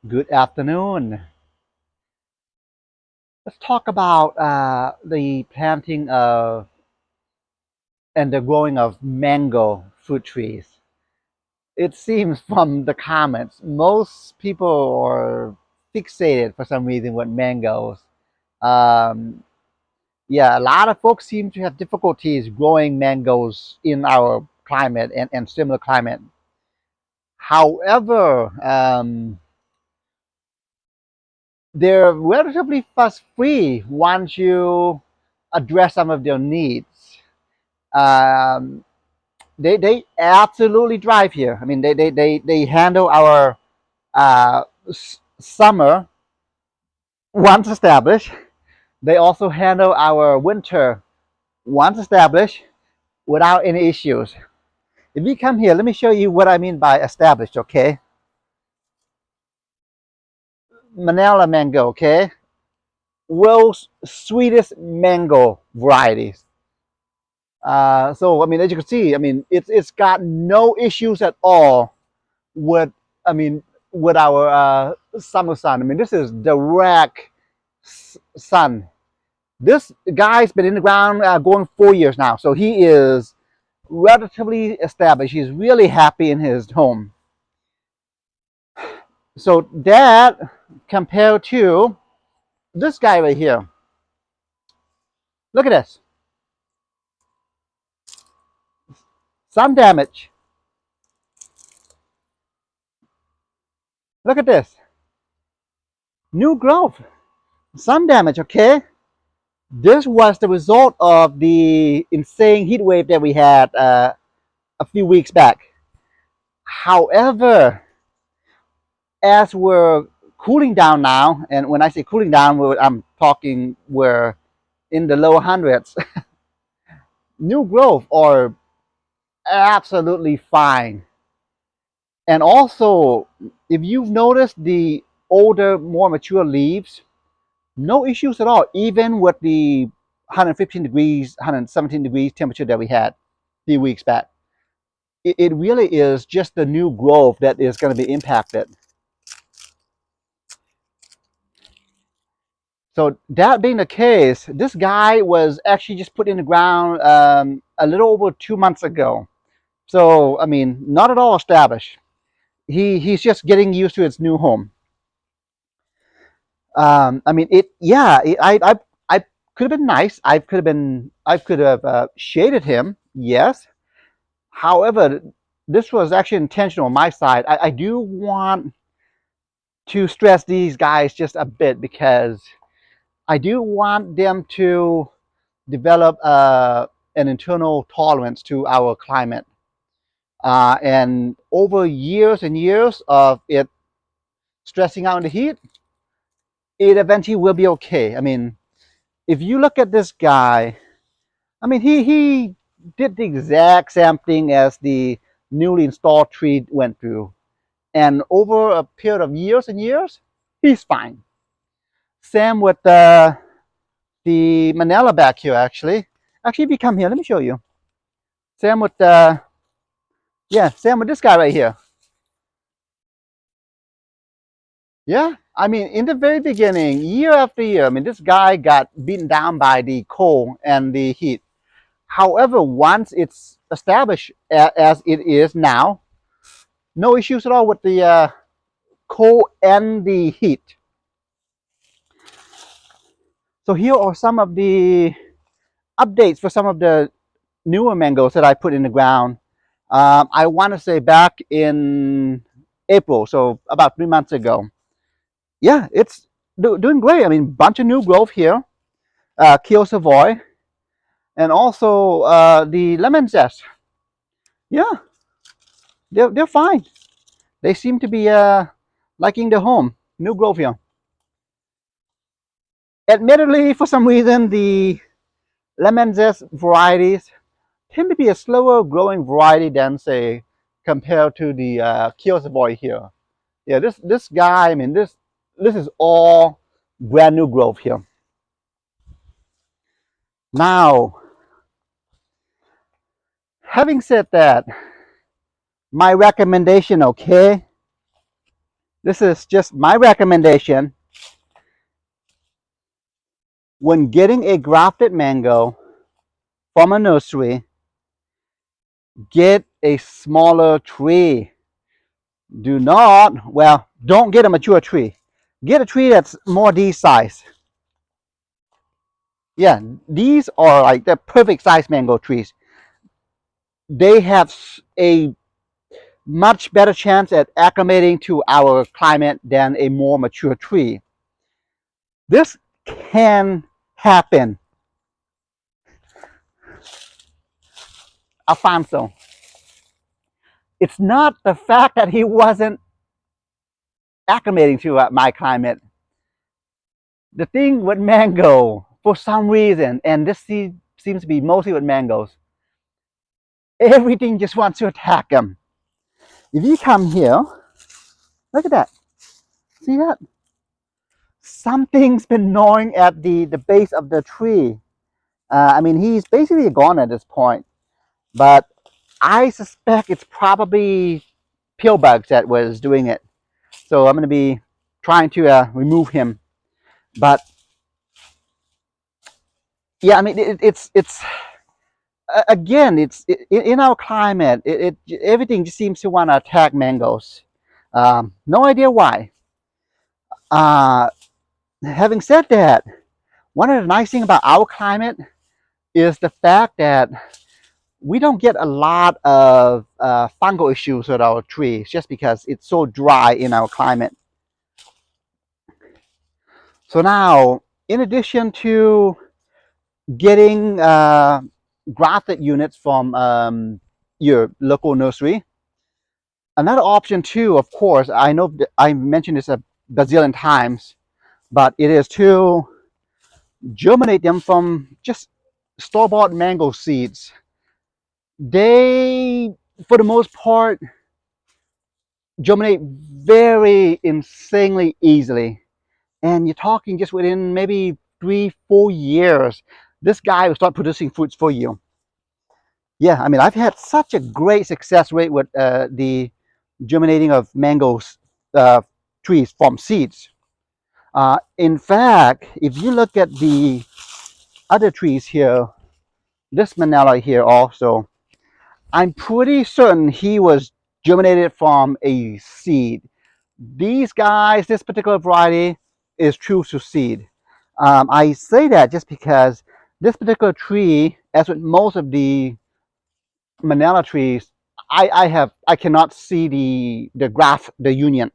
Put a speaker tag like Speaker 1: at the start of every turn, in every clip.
Speaker 1: Good afternoon. Let's talk about the planting of and the growing of mango fruit trees. It seems from the comments, most people are fixated for some reason with mangoes. Um, yeah, a lot of folks seem to have difficulties growing mangoes in our climate and similar climate. However, they're relatively fuss free once you address some of their needs. Um, they absolutely drive here. I mean, they handle our summer once established. They also handle our winter once established without any issues. If you come here, let me show you what I mean by established, okay? Manila mango, okay? World's sweetest mango varieties. So I mean, as you can see, I mean, it's got no issues at all with, I mean, with our summer sun. I mean, this is direct sun. This guy's been in the ground going 4 years now, so he is relatively established. He's really happy in his home. So that compared to this guy right here, look at this, sun damage. Look at this, new growth, sun damage. Okay, this was the result of the insane heat wave that we had a few weeks back. However, as we're cooling down now, and when I say cooling down, I'm talking we're in the low hundreds, new growth are absolutely fine. And also, if you've noticed the older, more mature leaves, no issues at all, even with the 115 degrees, 117 degrees temperature that we had a few weeks back. It really is just the new growth that is going to be impacted. So that being the case, this guy was actually just put in the ground a little over 2 months ago. So I mean, not at all established. He's just getting used to its new home. I mean, it. Yeah, I could have been nice. I could have shaded him. Yes. However, this was actually intentional on my side. I do want to stress these guys just a bit because I do want them to develop an internal tolerance to our climate. And over years and years of it stressing out in the heat, it eventually will be okay. I mean, if you look at this guy, I mean, he did the exact same thing as the newly installed tree went through. And over a period of years and years, he's fine. Same with the Manila back here, actually. Actually, if you come here, let me show you. Same with yeah, same with this guy right here. Yeah, I mean, in the very beginning, year after year, I mean, this guy got beaten down by the cold and the heat. However, once it's established as it is now, no issues at all with the cold and the heat. So here are some of the updates for some of the newer mangoes that I put in the ground. I want to say back in April, so about 3 months ago. Yeah, it's doing great. I mean, bunch of new growth here. Keel Savoy, and also the lemon zest. Yeah, they're fine. They seem to be liking the home. New growth here. Admittedly, for some reason, the lemon zest varieties tend to be a slower growing variety than, say, compared to the Keel Savoy here. Yeah, this guy. I mean, this is all brand new growth here. Now, having said that, my recommendation, okay, This is just my recommendation. When getting a grafted mango from a nursery, get a smaller tree. Do not, well, don't get a mature tree. Get a tree that's more this size. Yeah, these are like the perfect size mango trees. They have a much better chance at acclimating to our climate than a more mature tree. This can happen. Alfonso. It's not the fact that he wasn't acclimating to my climate. The thing with mango, for some reason, and this seems to be mostly with mangoes, everything just wants to attack them. If you come here, look at that. See that? Something's been gnawing at the base of the tree. I mean, he's basically gone at this point, but I suspect it's probably pill bugs that was doing it. So I'm going to be trying to remove him. But yeah, I mean, it's again, it's in our climate. Everything just seems to want to attack mangoes. No idea why. Having said that, one of the nice things about our climate is the fact that we don't get a lot of fungal issues with our trees just because it's so dry in our climate. So now, in addition to getting grafted units from your local nursery, another option too, of course, I know I mentioned this a bazillion times, but it is to germinate them from just store-bought mango seeds. They, for the most part, germinate very insanely easily. And you're talking just within maybe 3-4 years, this guy will start producing fruits for you. Yeah, I mean, I've had such a great success rate with the germinating of mangoes trees from seeds. In fact, if you look at the other trees here, this manila here also, I'm pretty certain he was germinated from a seed. These guys, this particular variety is true to seed. I say that just because this particular tree, as with most of the manila trees, I cannot see the graft, the union.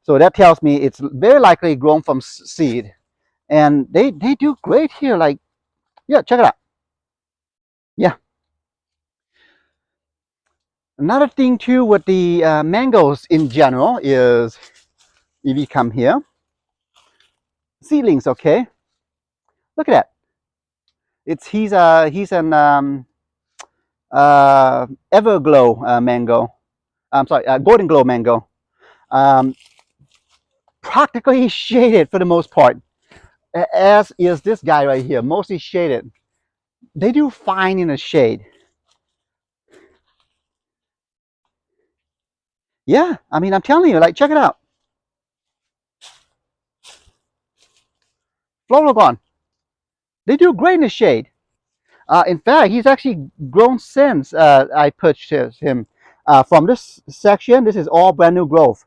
Speaker 1: So that tells me it's very likely grown from seed. And they do great here. Like, yeah, check it out. Yeah. Another thing too with the mangoes in general is if you come here, seedlings, okay? Look at that. He's an Everglow mango. I'm sorry, Golden Glow mango. Um, Practically shaded for the most part, as is this guy right here, mostly shaded. They do fine in the shade. Yeah, I mean, I'm telling you, like, check it out. Florigon, they do great in the shade. In fact, he's actually grown since I purchased him. From this section, this is all brand new growth.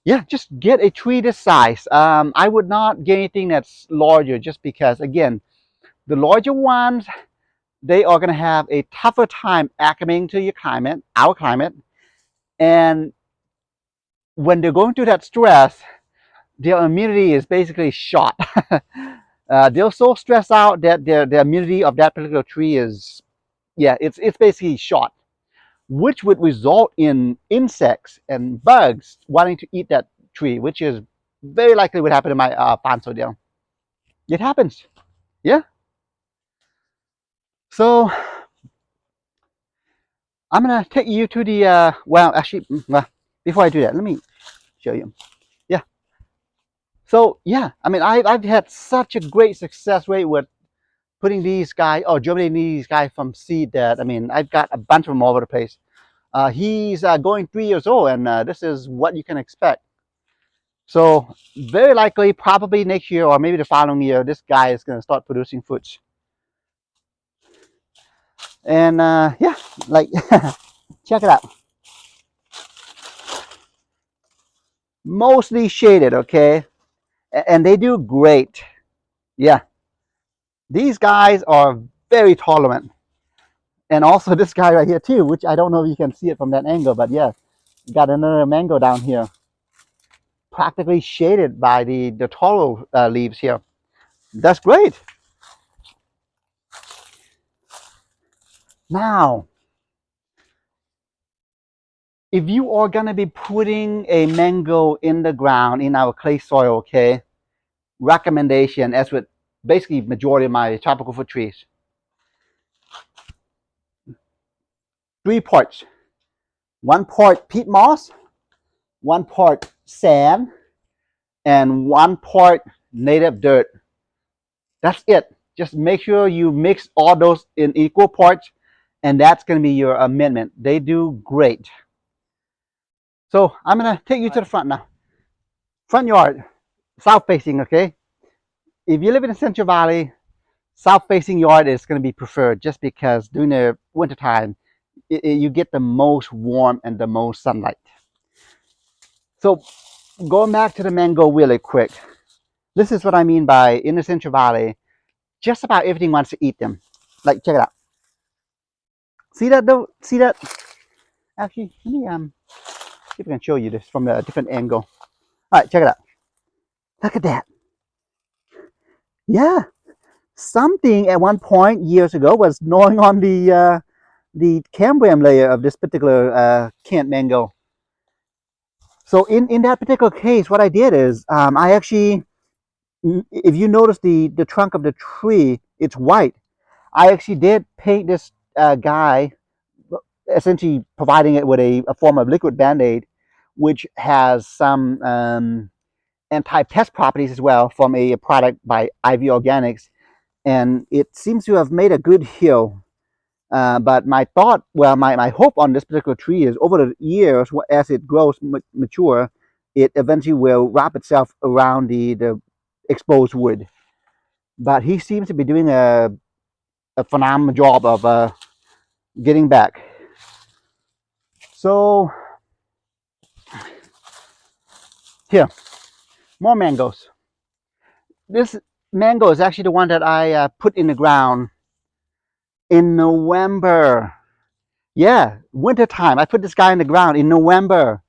Speaker 1: Yeah, just get a tree this size. I would not get anything that's larger just because, again, the larger ones, they are going to have a tougher time acclimating to your climate, our climate. And when they're going through that stress, their immunity is basically shot. They're so stressed out that their immunity of that particular tree is, yeah, it's basically shot, which would result in insects and bugs wanting to eat that tree, which is very likely what happened to my panso deal. It happens. Yeah. So I'm gonna take you to the well, actually, well, before I do that, let me show you. Yeah. So yeah, I mean, I've had such a great success rate with putting these guys or germinating these guys from seed that, I mean, I've got a bunch of them all over the place. He's going 3 years old, and this is what you can expect. So very likely, probably next year or maybe the following year, this guy is going to start producing fruits. And yeah, like check it out. Mostly shaded, okay, and they do great. Yeah, these guys are very tolerant. And also this guy right here too, which I don't know if you can see it from that angle, but yeah, got another mango down here, practically shaded by the taro leaves here. That's great. Now, if you are gonna be putting a mango in the ground in our clay soil, okay, recommendation, as with basically majority of my tropical fruit trees, 3 parts. 1 part peat moss, 1 part sand, and 1 part native dirt. That's it. Just make sure you mix all those in equal parts, and that's going to be your amendment. They do great. So I'm going to take you to the front now. Front yard, south facing, okay? If you live in the Central Valley, south facing yard is going to be preferred just because during the winter time, you get the most warm and the most sunlight. So going back to the mango really quick, this is what I mean by in the Central Valley, just about everything wants to eat them. Like, check it out. See that though? See that? Actually, let me see if I can show you this from a different angle. All right, check it out. Look at that. Yeah, something at one point years ago was gnawing on the cambium layer of this particular canned mango. So in that particular case, what I did is I actually, if you notice the trunk of the tree, it's white. I actually did paint this guy, essentially providing it with a form of liquid Band-Aid, which has some anti-pest properties as well from a product by Ivy Organics, and it seems to have made a good heal. But my thought, well, my hope on this particular tree is over the years, as it grows mature, it eventually will wrap itself around the exposed wood. But he seems to be doing a phenomenal job of getting back. So here, more mangoes. This mango is actually the one that I put in the ground in November. Yeah, winter time. I put this guy in the ground in November.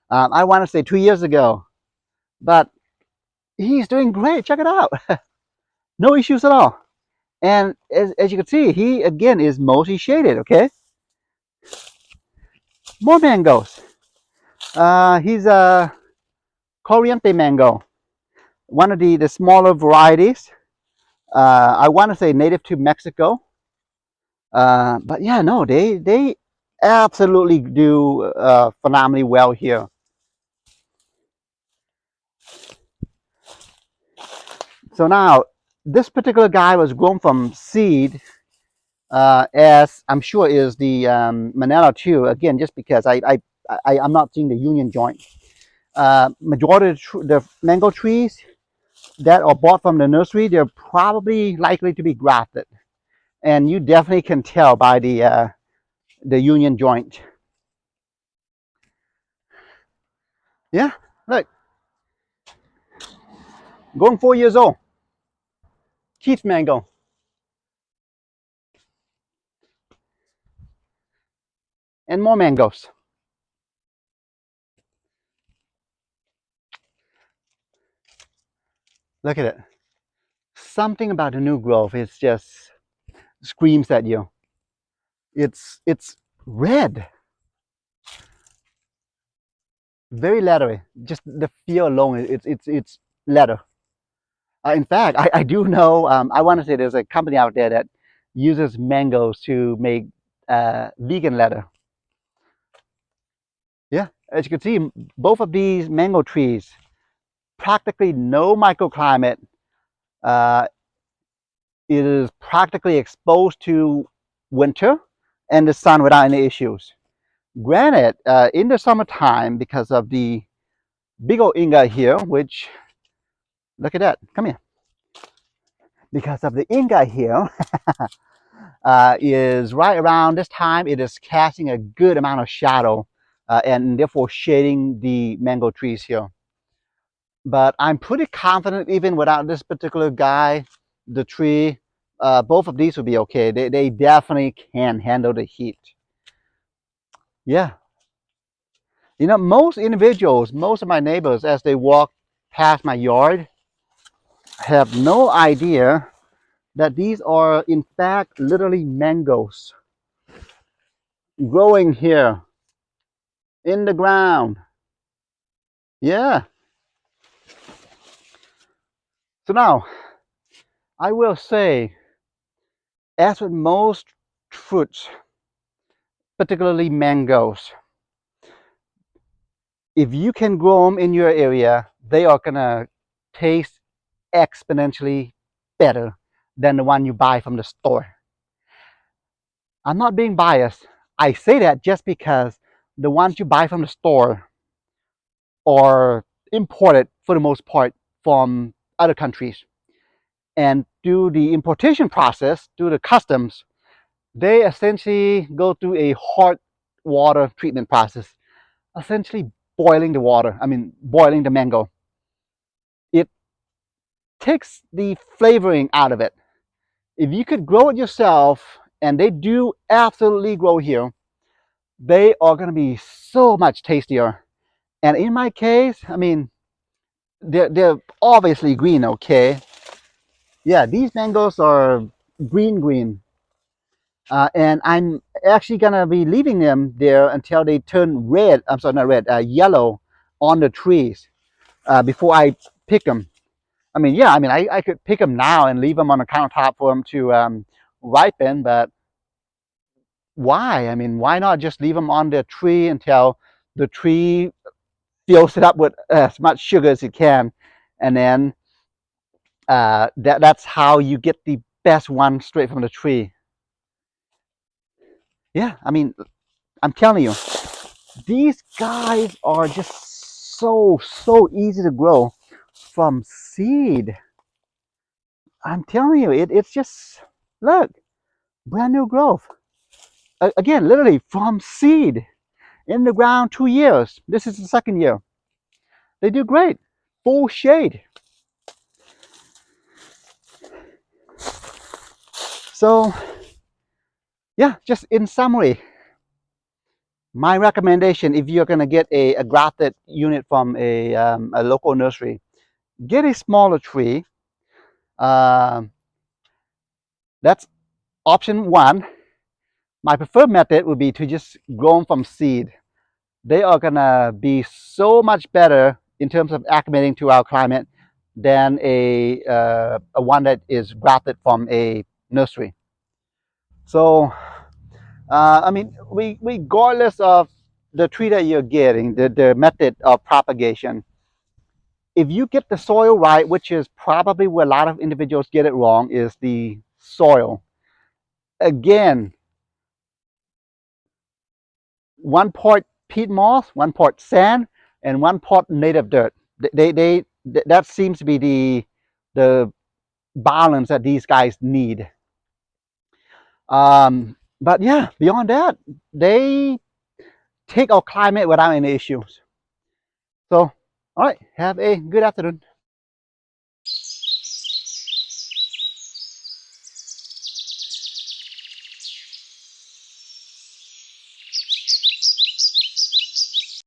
Speaker 1: I want to say 2 years ago, but he's doing great. Check it out. No issues at all. And as you can see, he again is mostly shaded. Okay, more mangoes. He's a Corriente mango, one of the smaller varieties. I want to say native to Mexico. But yeah, no, they absolutely do phenomenally well here. So now, this particular guy was grown from seed, as I'm sure is the Manila too. Again, just because I'm not seeing the union joint. Majority of the mango trees that are bought from the nursery, they're probably likely to be grafted, and you definitely can tell by the union joint. Yeah, look, going 4 years old. Keith mango. And more mangoes. Look at it. Something about the new growth is just screams at you. It's red, very leathery. Just the feel alone, it's leather. In fact, I do know. I want to say there's a company out there that uses mangoes to make vegan leather. Yeah, as you can see, both of these mango trees, practically no microclimate. Uh, it is practically exposed to winter and the sun without any issues. Granted, in the summertime, because of the big old inga here, which, look at that, come here. Because of the inga here, is right around this time, it is casting a good amount of shadow and therefore shading the mango trees here. But I'm pretty confident even without this particular guy, the tree, both of these will be okay. They definitely can handle the heat. Yeah. You know, most individuals, most of my neighbors, as they walk past my yard, have no idea that these are, in fact, literally mangoes growing here in the ground. Yeah. So now, I will say, as with most fruits, particularly mangoes, if you can grow them in your area, they are gonna taste exponentially better than the one you buy from the store. I'm not being biased. I say that just because the ones you buy from the store are imported for the most part from other countries. And through the importation process, through the customs, they essentially go through a hot water treatment process, essentially boiling the water, boiling the mango. It takes the flavoring out of it. If you could grow it yourself, and they do absolutely grow here, they are going to be so much tastier. And in my case, they're obviously green, okay? Yeah, these mangoes are green. And I'm actually going to be leaving them there until they turn red. I'm sorry, not red, yellow on the trees before I pick them. I could pick them now and leave them on the countertop for them to ripen, but why? Why not just leave them on the tree until the tree fills it up with as much sugar as it can, and then that's how you get the best one straight from the tree. Yeah, I'm telling you, these guys are just so easy to grow from seed. I'm telling you, it's just, look, brand new growth. Again, literally from seed in the ground 2 years. This is the second year. They do great. Full shade. So, yeah, just in summary, my recommendation, if you're going to get a grafted unit from a local nursery, get a smaller tree. That's option one. My preferred method would be to just grow them from seed. They are going to be so much better in terms of acclimating to our climate than a one that is grafted from a nursery. So, regardless of the tree that you're getting, the method of propagation, if you get the soil right, which is probably where a lot of individuals get it wrong, is the soil. Again, 1 part peat moss, 1 part sand, and 1 part native dirt. That seems to be the balance that these guys need. But yeah, beyond that, they take our climate without any issues. So, all right, have a good afternoon.